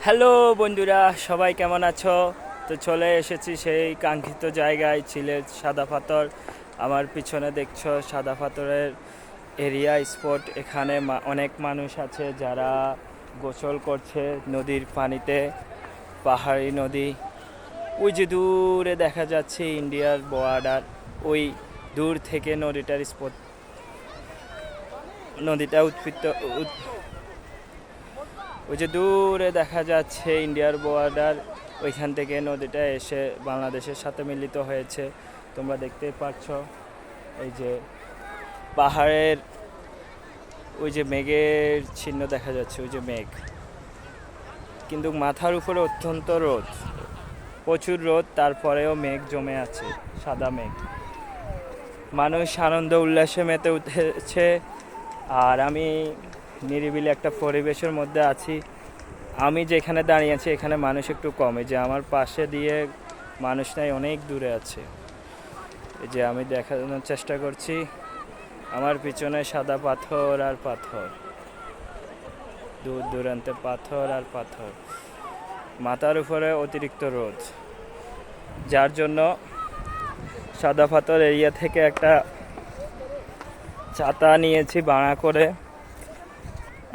Hello বন্ধুরা, সবাই কেমন আছো? তো চলে এসেছি সেই কাঙ্ক্ষিত জায়গায়, সিলেট সাদা পাথর। আমার পিছনে দেখছো সাদা পাথরের এরিয়া স্পট। এখানে অনেক মানুষ আছে যারা গোসল করছে নদীর পানিতে। পাহাড়ি নদী, ওই যে দূরে দেখা যাচ্ছে ইন্ডিয়ার বর্ডার। ওই দূর থেকে নদীটার স্পট, নদীটা উৎপত্তি, ওই যে দূরে দেখা যাচ্ছে ইন্ডিয়ার বর্ডার। ওইখান থেকে নদীটা এসে বাংলাদেশের সাথে মিলিত হয়েছে। তোমরা দেখতে পাচ্ছ এই যে পাহাড়ের ওই যে মেঘের চিহ্ন দেখা যাচ্ছে, ওই যে মেঘ। কিন্তু মাথার উপরে অত্যন্ত রোদ, প্রচুর রোদ, তারপরেও মেঘ জমে আছে, সাদা মেঘ। মানুষ আনন্দ উল্লাসে মেতে উঠেছে। আর আমি নিরিবিলি একটা পরিবেশের মধ্যে আছি। আমি যেখানে দাঁড়িয়ে আছি এখানে মানুষ একটু কমে, যে আমার পাশে দিয়ে মানুষ নাই, অনেক দূরে আছে। এই যে আমি দেখানোর চেষ্টা করছি, আমার পিছনে সাদা পাথর আর পাথর, দূর দূরান্তে পাথর আর পাথর। মাথার উপরে অতিরিক্ত রোদ, যার জন্য সাদা পাথর এরিয়া থেকে একটা ছাতা নিয়েছি ভাড়া করে।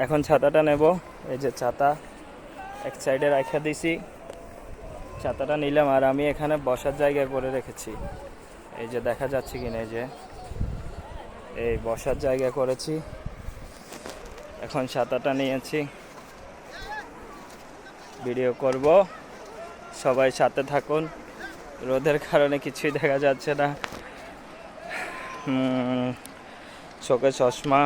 এখন ছাতাটা নেব। এই যে ছাতা এক সাইডে রাখা দিছি, ছাতাটা নিলাম। আর আমি এখানে বসার জায়গা করে রেখেছি, এই যে দেখা যাচ্ছে কিনা, এই যে এই বসার জায়গা করেছি। এখন ছাতাটা নিয়েছি, ভিডিও করব, সবাই সাথে থাকুন। রোদের কারণে কিছুই দেখা যাচ্ছে না, চোখে চশমা।